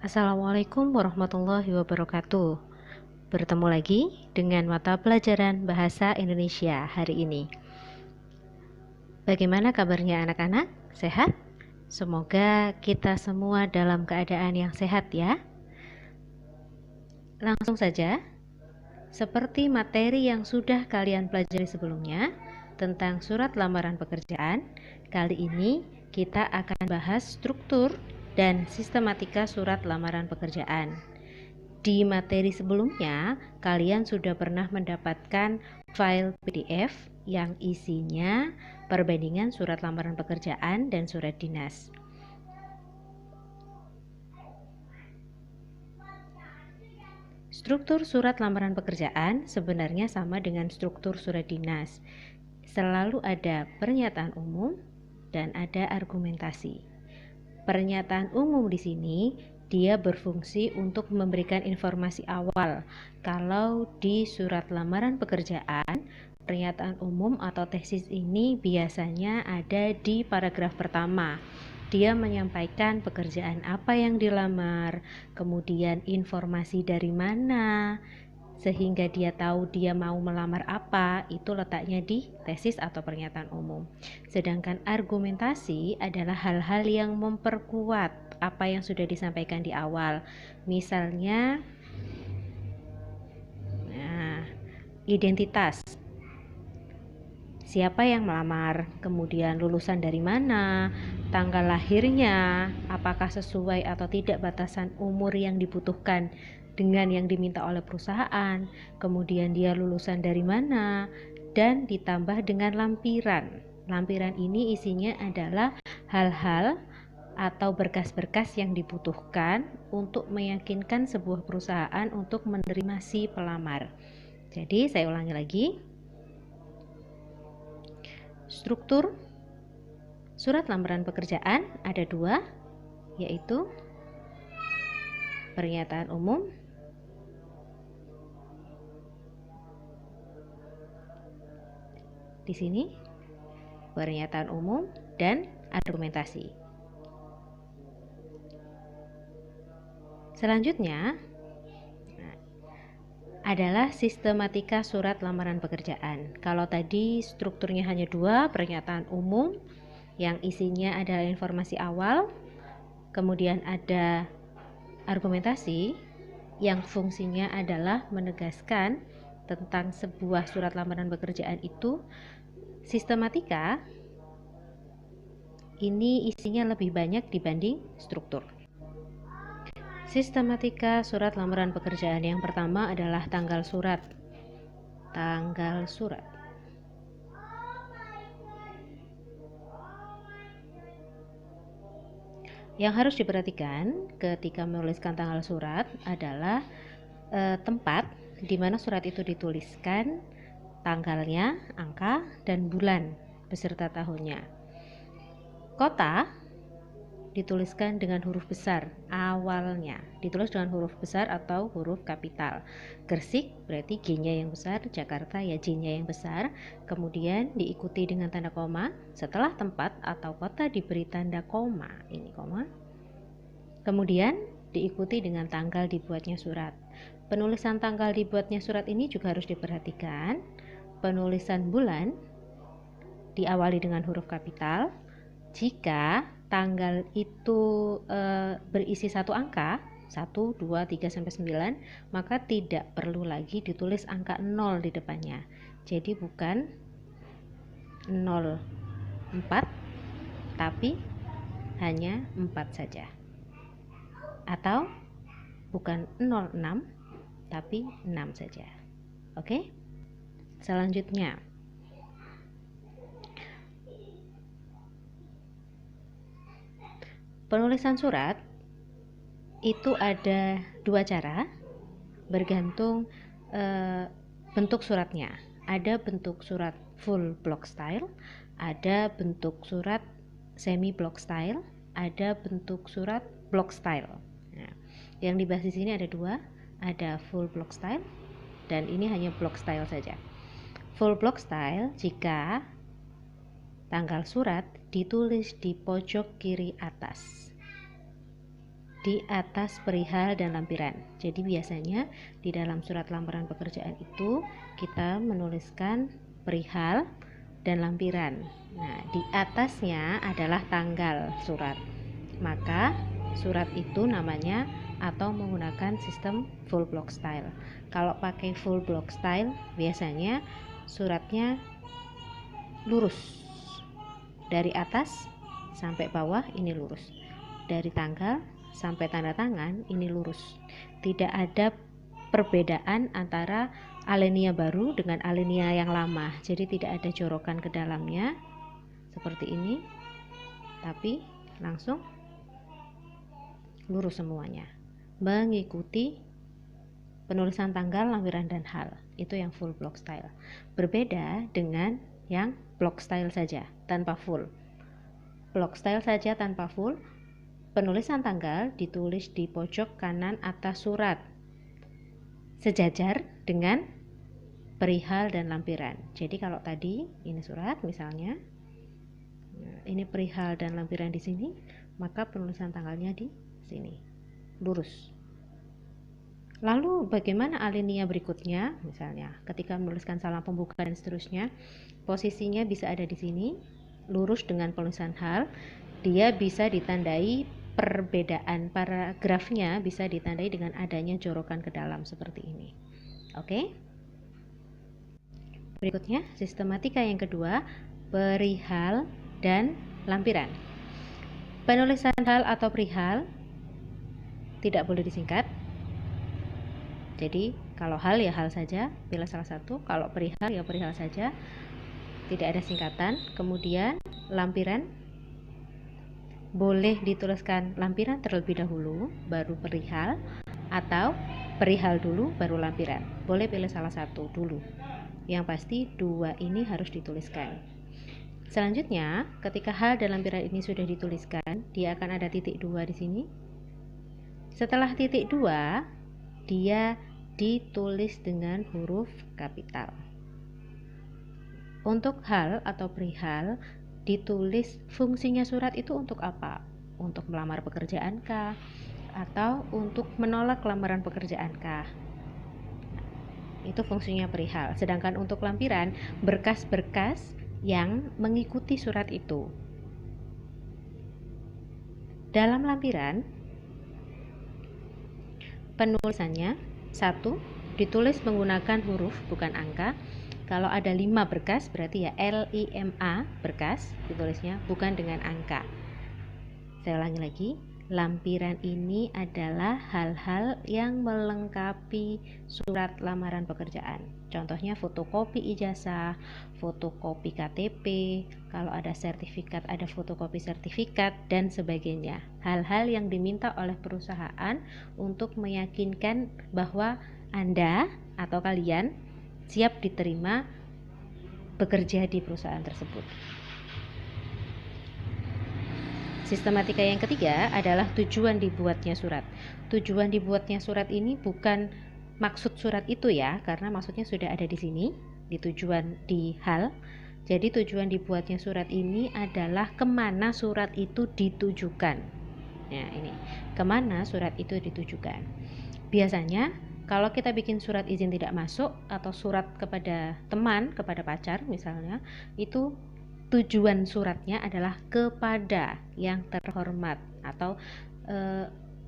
Assalamualaikum warahmatullahi wabarakatuh. Bertemu lagi dengan mata pelajaran Bahasa Indonesia hari ini. Bagaimana kabarnya anak-anak? Sehat? Semoga kita semua dalam keadaan yang sehat ya. Langsung saja, seperti materi yang sudah kalian pelajari sebelumnya tentang surat lamaran pekerjaan, kali ini kita akan bahas struktur dan sistematika surat lamaran pekerjaan. Di materi sebelumnya, kalian sudah pernah mendapatkan file PDF yang isinya perbandingan surat lamaran pekerjaan dan surat dinas. Struktur surat lamaran pekerjaan sebenarnya sama dengan struktur surat dinas. Selalu ada pernyataan umum dan ada argumentasi. Pernyataan umum di sini dia berfungsi untuk memberikan informasi awal. Kalau di surat lamaran pekerjaan, pernyataan umum atau tesis ini biasanya ada di paragraf pertama. Dia menyampaikan pekerjaan apa yang dilamar, kemudian informasi dari mana, sehingga dia tahu dia mau melamar apa, itu letaknya di tesis atau pernyataan umum. Sedangkan argumentasi adalah hal-hal yang memperkuat apa yang sudah disampaikan di awal. Misalnya, identitas. Siapa yang melamar, kemudian lulusan dari mana, tanggal lahirnya, apakah sesuai atau tidak batasan umur yang dibutuhkan dengan yang diminta oleh perusahaan, kemudian dia lulusan dari mana, dan ditambah dengan lampiran. Lampiran ini isinya adalah hal-hal atau berkas-berkas yang dibutuhkan untuk meyakinkan sebuah perusahaan untuk menerima si pelamar. Jadi saya ulangi lagi. Struktur surat lamaran pekerjaan ada dua, yaitu pernyataan umum di sini, pernyataan umum dan argumentasi. Selanjutnya adalah sistematika surat lamaran pekerjaan. Kalau tadi strukturnya hanya dua, pernyataan umum yang isinya adalah informasi awal, kemudian ada argumentasi yang fungsinya adalah menegaskan tentang sebuah surat lamaran pekerjaan itu. Sistematika ini isinya lebih banyak dibanding struktur. Sistematika surat lamaran pekerjaan yang pertama adalah tanggal surat. Tanggal surat. Yang harus diperhatikan ketika menuliskan tanggal surat adalah tempat di mana surat itu dituliskan, tanggalnya, angka, dan bulan beserta tahunnya. Kota dituliskan dengan huruf besar awalnya, ditulis dengan huruf besar atau huruf kapital. Gresik berarti G-nya yang besar, Jakarta ya J-nya yang besar, kemudian diikuti dengan tanda koma. Setelah tempat atau kota diberi tanda koma, ini koma, kemudian diikuti dengan tanggal dibuatnya surat. Penulisan tanggal dibuatnya surat ini juga harus diperhatikan. Penulisan bulan diawali dengan huruf kapital. Jika tanggal itu berisi satu angka, 1, 2, 3, sampai 9, maka tidak perlu lagi ditulis angka 0 di depannya. Jadi bukan 04, tapi hanya 4 saja. Atau bukan 06, tapi 6 saja. Oke? Selanjutnya, penulisan surat itu ada dua cara, bergantung bentuk suratnya. Ada bentuk surat full block style, ada bentuk surat semi block style, ada bentuk surat block style. Nah, yang dibahas di sini ada dua, ada full block style dan ini hanya block style saja. Full block style jika tanggal surat ditulis di pojok kiri atas. di atas perihal dan lampiran. Jadi biasanya di dalam surat lamaran pekerjaan itu kita menuliskan perihal dan lampiran. Nah, di atasnya adalah tanggal surat. Maka surat itu namanya atau menggunakan sistem full block style. Kalau pakai full block style biasanya suratnya lurus. Dari atas sampai bawah ini lurus. Dari tanggal sampai tanda tangan ini lurus. Tidak ada perbedaan antara alinea baru dengan alinea yang lama. Jadi tidak ada jorokan ke dalamnya seperti ini. Tapi langsung lurus semuanya. Mengikuti penulisan tanggal, lampiran dan hal. Itu yang full block style. Berbeda dengan yang block style saja tanpa full. Block style saja tanpa full, penulisan tanggal ditulis di pojok kanan atas surat, sejajar dengan perihal dan lampiran. Jadi kalau tadi ini surat misalnya, ini perihal dan lampiran di sini, maka penulisan tanggalnya di sini, lurus. Lalu bagaimana alinea berikutnya? Misalnya ketika menuliskan salam pembuka dan seterusnya, posisinya bisa ada di sini, lurus dengan penulisan hal. Dia bisa ditandai, perbedaan paragrafnya bisa ditandai dengan adanya jorokan ke dalam seperti ini. Oke. Berikutnya sistematika yang kedua, perihal dan lampiran. Penulisan hal atau perihal tidak boleh disingkat. Jadi kalau hal ya hal saja, pilih salah satu. Kalau perihal ya perihal saja, tidak ada singkatan. Kemudian lampiran boleh dituliskan lampiran terlebih dahulu baru perihal, atau perihal dulu baru lampiran. Boleh pilih salah satu dulu. Yang pasti dua ini harus dituliskan. Selanjutnya, ketika hal dan lampiran ini sudah dituliskan, dia akan ada titik 2 di sini. Setelah titik 2, dia ditulis dengan huruf kapital. Untuk hal atau perihal ditulis, fungsinya surat itu untuk apa? Untuk melamar pekerjaan kah? Atau untuk menolak lamaran pekerjaan kah? Itu fungsinya perihal. Sedangkan untuk lampiran, berkas-berkas yang mengikuti surat itu. Dalam lampiran, penulisannya 1, ditulis menggunakan huruf bukan angka. Kalau ada 5 berkas berarti ya LIMA berkas ditulisnya, bukan dengan angka. Saya ulangi lagi, lampiran ini adalah hal-hal yang melengkapi surat lamaran pekerjaan. Contohnya fotokopi ijazah, fotokopi KTP, kalau ada sertifikat ada fotokopi sertifikat dan sebagainya. Hal-hal yang diminta oleh perusahaan untuk meyakinkan bahwa Anda atau kalian siap diterima bekerja di perusahaan tersebut. Sistematika yang ketiga adalah tujuan dibuatnya surat. Tujuan dibuatnya surat ini bukan maksud surat itu ya, karena maksudnya sudah ada di sini, di tujuan di hal. Jadi tujuan dibuatnya surat ini adalah kemana surat itu ditujukan. Nah ini, kemana surat itu ditujukan. Biasanya kalau kita bikin surat izin tidak masuk atau surat kepada teman, kepada pacar misalnya, itu tujuan suratnya adalah kepada yang terhormat atau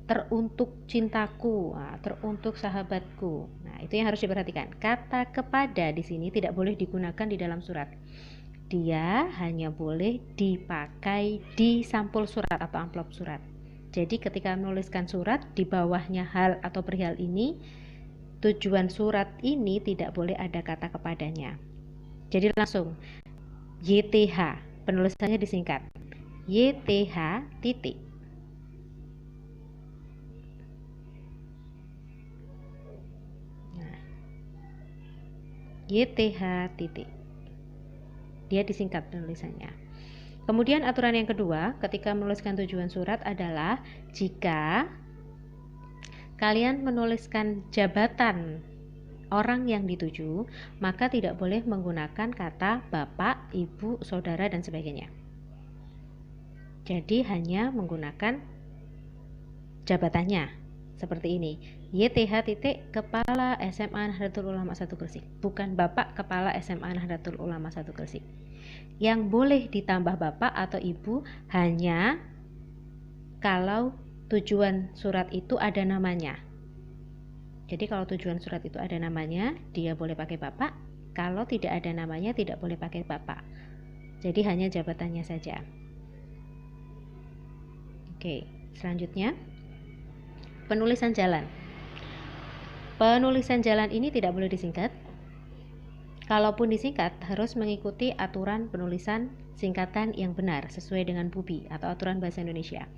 teruntuk cintaku, teruntuk sahabatku. Nah, itu yang harus diperhatikan. Kata kepada di sini tidak boleh digunakan di dalam surat. Dia hanya boleh dipakai di sampul surat atau amplop surat. Jadi ketika menuliskan surat, di bawahnya hal atau perihal ini, tujuan surat ini tidak boleh ada kata kepadanya. Jadi langsung YTH, penulisannya disingkat YTH titik. Nah, YTH titik. Dia disingkat penulisannya. Kemudian aturan yang kedua ketika menuliskan tujuan surat adalah jika kalian menuliskan jabatan orang yang dituju, maka tidak boleh menggunakan kata bapak, ibu, saudara, dan sebagainya. Jadi hanya menggunakan jabatannya seperti ini. YTH titik Kepala SMA Nahdlatul Ulama 1 Gresik, bukan Bapak Kepala SMA Nahdlatul Ulama 1 Gresik. Yang boleh ditambah Bapak atau Ibu hanya kalau tujuan surat itu ada namanya. Jadi kalau tujuan surat itu ada namanya, dia boleh pakai Bapak. Kalau tidak ada namanya, tidak boleh pakai Bapak. Jadi hanya jabatannya saja. Oke, selanjutnya penulisan jalan. Penulisan jalan ini tidak boleh disingkat. Kalaupun disingkat, harus mengikuti aturan penulisan singkatan yang benar sesuai dengan BUBI atau aturan bahasa Indonesia.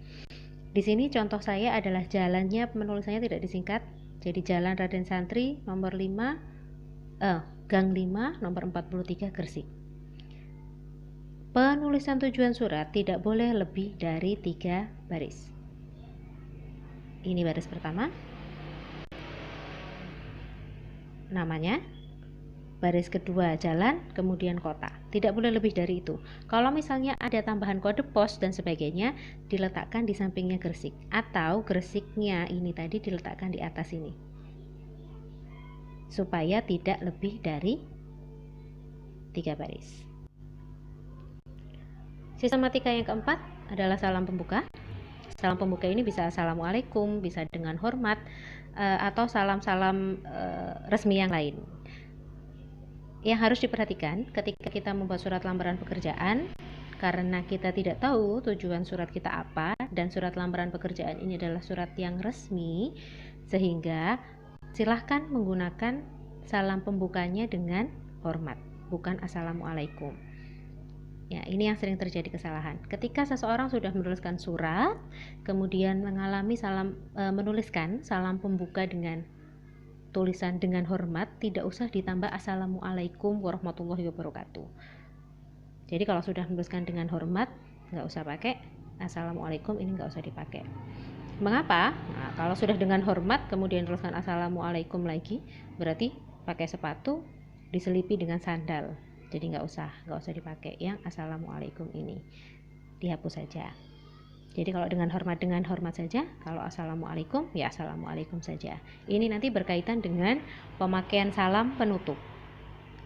Di sini contoh saya adalah jalannya penulisannya tidak disingkat. Jadi Jalan Raden Santri nomor 5 Gang 5 nomor 43 Gresik. Penulisan tujuan surat tidak boleh lebih dari 3 baris. Ini baris pertama, namanya, baris kedua jalan, kemudian kota. Tidak boleh lebih dari itu. Kalau misalnya ada tambahan kode pos dan sebagainya, diletakkan di sampingnya Gresik, atau Gresiknya ini tadi diletakkan di atas ini, supaya tidak lebih dari 3 baris. Sistematika yang keempat adalah salam pembuka. Salam pembuka ini bisa assalamualaikum, bisa dengan hormat, atau salam-salam resmi yang lain. Yang harus diperhatikan ketika kita membuat surat lamaran pekerjaan, karena kita tidak tahu tujuan surat kita apa, dan surat lamaran pekerjaan ini adalah surat yang resmi, sehingga silahkan menggunakan salam pembukanya dengan hormat, bukan assalamualaikum. Ya, ini yang sering terjadi kesalahan. Ketika seseorang sudah menuliskan surat, kemudian menuliskan salam pembuka dengan tulisan dengan hormat, tidak usah ditambah assalamualaikum warahmatullahi wabarakatuh. Jadi kalau sudah menuliskan dengan hormat, nggak usah pakai assalamualaikum, ini nggak usah dipakai. Mengapa? Nah, kalau sudah dengan hormat kemudian tuliskan assalamualaikum lagi, berarti pakai sepatu diselipi dengan sandal. Jadi nggak usah dipakai yang assalamualaikum ini, dihapus saja. Jadi kalau dengan hormat saja, kalau assalamualaikum ya assalamualaikum saja. Ini nanti berkaitan dengan pemakaian salam penutup.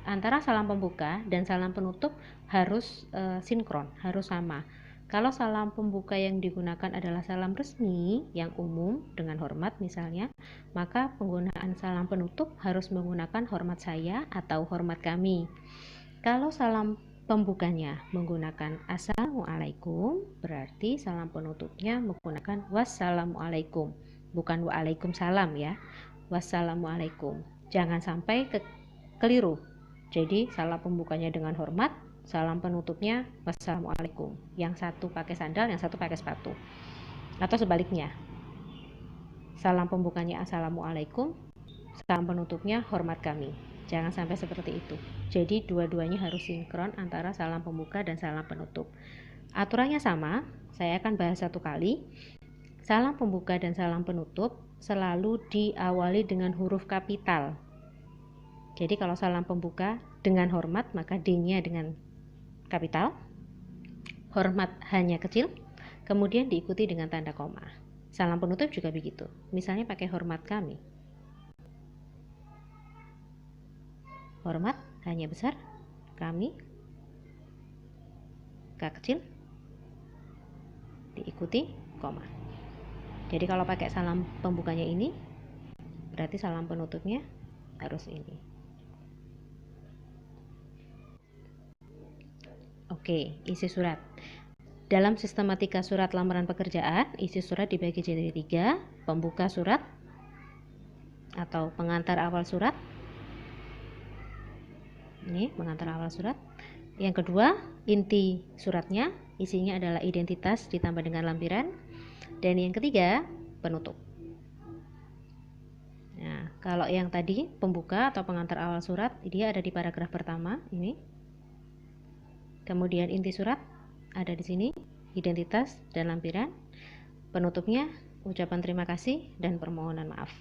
Antara salam pembuka dan salam penutup harus sinkron, harus sama. Kalau salam pembuka yang digunakan adalah salam resmi yang umum dengan hormat misalnya, maka penggunaan salam penutup harus menggunakan hormat saya atau hormat kami. Kalau salam pembukanya menggunakan assalamualaikum, berarti salam penutupnya menggunakan wassalamualaikum, bukan waalaikumsalam ya, wassalamualaikum. Jangan sampai keliru. Jadi salam pembukanya dengan hormat, salam penutupnya wassalamualaikum. Yang satu pakai sandal, yang satu pakai sepatu. Atau sebaliknya. Salam pembukanya assalamualaikum, salam penutupnya hormat kami. Jangan sampai seperti itu. Jadi dua-duanya harus sinkron antara salam pembuka dan salam penutup. Aturannya sama, saya akan bahas satu kali. Salam pembuka dan salam penutup selalu diawali dengan huruf kapital. Jadi kalau salam pembuka dengan hormat, maka D-nya dengan kapital. Hormat hanya kecil, kemudian diikuti dengan tanda koma. Salam penutup juga begitu. Misalnya pakai hormat kami. Hormat hanya besar, kami K kecil, diikuti koma. Jadi kalau pakai salam pembukanya ini, berarti salam penutupnya harus ini. Oke, isi surat. Dalam sistematika surat lamaran pekerjaan, isi surat dibagi jadi 3, pembuka surat atau pengantar awal surat. Ini pengantar awal surat. Yang kedua, inti suratnya, isinya adalah identitas ditambah dengan lampiran. Dan yang ketiga, penutup. Nah, kalau yang tadi pembuka atau pengantar awal surat, dia ada di paragraf pertama ini. Kemudian inti surat ada di sini, identitas dan lampiran. Penutupnya ucapan terima kasih dan permohonan maaf.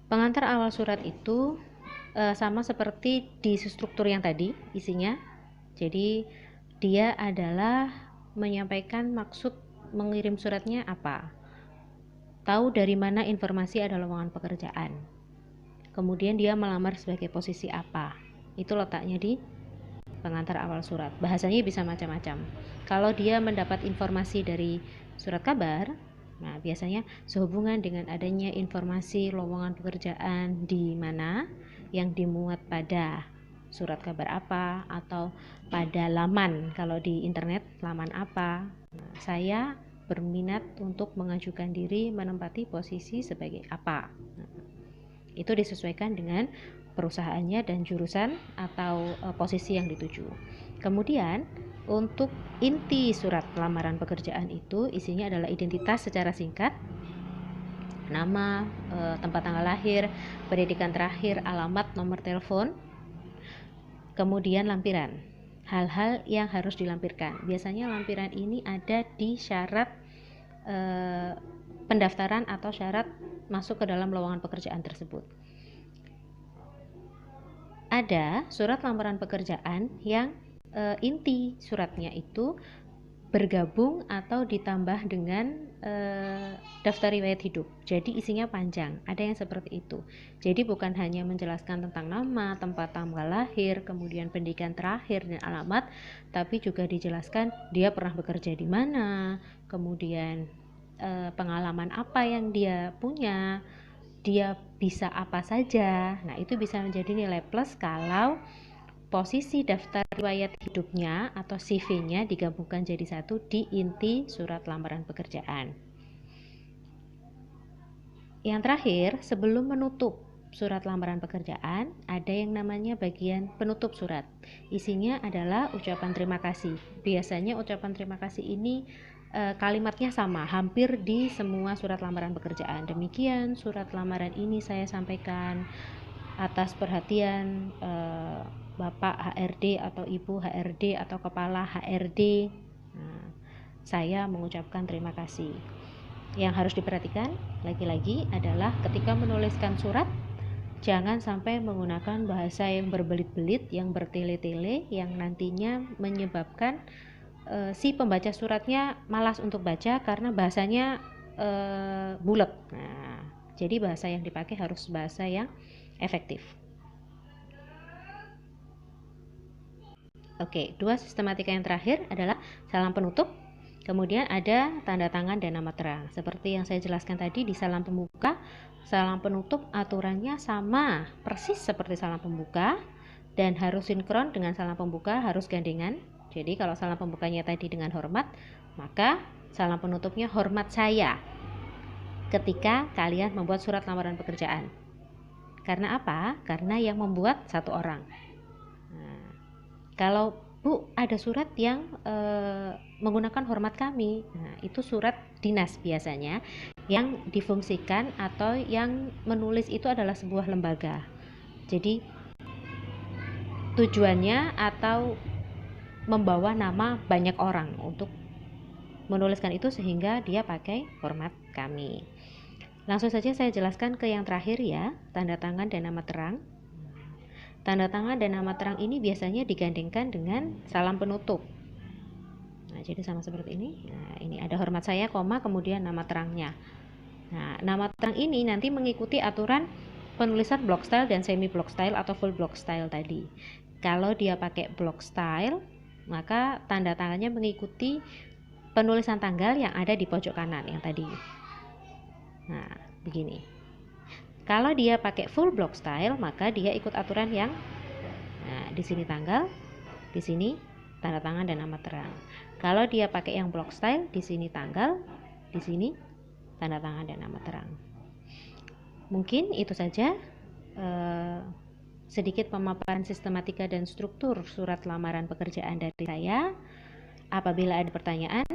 Pengantar awal surat itu sama seperti di struktur yang tadi isinya. Jadi dia adalah menyampaikan maksud mengirim suratnya apa, tahu dari mana informasi ada lowongan pekerjaan. Kemudian dia melamar sebagai posisi apa. Itu letaknya di pengantar awal surat. Bahasanya bisa macam-macam. Kalau dia mendapat informasi dari surat kabar, nah biasanya sehubungan dengan adanya informasi lowongan pekerjaan di mana yang dimuat pada surat kabar apa atau pada laman, kalau di internet laman apa, nah, saya berminat untuk mengajukan diri menempati posisi sebagai apa. Nah, itu disesuaikan dengan perusahaannya dan jurusan atau posisi yang dituju. Kemudian untuk inti surat lamaran pekerjaan itu isinya adalah identitas secara singkat, nama, tempat tanggal lahir, pendidikan terakhir, alamat, nomor telepon, kemudian lampiran. Hal-hal yang harus dilampirkan. Biasanya lampiran ini ada di syarat pendaftaran atau syarat masuk ke dalam lowongan pekerjaan tersebut. Ada surat lamaran pekerjaan yang inti suratnya itu bergabung atau ditambah dengan daftar riwayat hidup. Jadi isinya panjang. Ada yang seperti itu. Jadi bukan hanya menjelaskan tentang nama, tempat tanggal lahir, kemudian pendidikan terakhir dan alamat, tapi juga dijelaskan dia pernah bekerja di mana, kemudian pengalaman apa yang dia punya, dia bisa apa saja. Nah, itu bisa menjadi nilai plus kalau posisi daftar riwayat hidupnya atau CV-nya digabungkan jadi satu di inti surat lamaran pekerjaan. Yang terakhir, sebelum menutup surat lamaran pekerjaan, ada yang namanya bagian penutup surat. Isinya adalah ucapan terima kasih. Biasanya ucapan terima kasih ini kalimatnya sama, hampir di semua surat lamaran pekerjaan. Demikian surat lamaran ini saya sampaikan atas perhatian Bapak HRD atau Ibu HRD atau Kepala HRD. Nah, saya mengucapkan terima kasih. Yang harus diperhatikan lagi-lagi adalah ketika menuliskan surat, jangan sampai menggunakan bahasa yang berbelit-belit, yang bertele-tele, yang nantinya menyebabkan si pembaca suratnya malas untuk baca karena bahasanya bulat. Nah, jadi bahasa yang dipakai harus bahasa yang efektif. Oke, dua sistematika yang terakhir adalah salam penutup, kemudian ada tanda tangan dan nama terang. Seperti yang saya jelaskan tadi di salam pembuka, salam penutup aturannya sama persis seperti salam pembuka dan harus sinkron dengan salam pembuka, harus gandengan. Jadi kalau salam pembukanya tadi dengan hormat, maka salam penutupnya hormat saya ketika kalian membuat surat lamaran pekerjaan. Karena apa? Karena yang membuat satu orang. Nah, kalau Bu ada surat yang menggunakan hormat kami, nah itu surat dinas biasanya yang difungsikan atau yang menulis itu adalah sebuah lembaga. Jadi tujuannya atau membawa nama banyak orang untuk menuliskan itu sehingga dia pakai hormat kami. Langsung saja saya jelaskan ke yang terakhir ya, tanda tangan dan nama terang. Tanda tangan dan nama terang ini biasanya digandengkan dengan salam penutup. Nah, jadi sama seperti ini. Nah, ini ada hormat saya, koma, kemudian nama terangnya. Nah, nama terang ini nanti mengikuti aturan penulisan block style dan semi block style atau full block style tadi. Kalau dia pakai block style, maka tanda tangannya mengikuti penulisan tanggal yang ada di pojok kanan yang tadi. Nah, begini. Kalau dia pakai full block style, maka dia ikut aturan yang di sini tanggal, di sini tanda tangan dan nama terang. Kalau dia pakai yang block style, di sini tanggal, di sini tanda tangan dan nama terang. Mungkin itu saja sedikit pemaparan sistematika dan struktur surat lamaran pekerjaan dari saya. Apabila ada pertanyaan,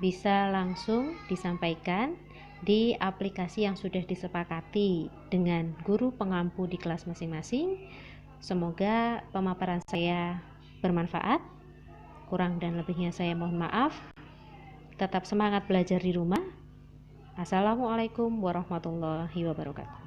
bisa langsung disampaikan di aplikasi yang sudah disepakati dengan guru pengampu di kelas masing-masing. Semoga pemaparan saya bermanfaat. Kurang dan lebihnya saya mohon maaf. Tetap semangat belajar di rumah. Assalamualaikum warahmatullahi wabarakatuh.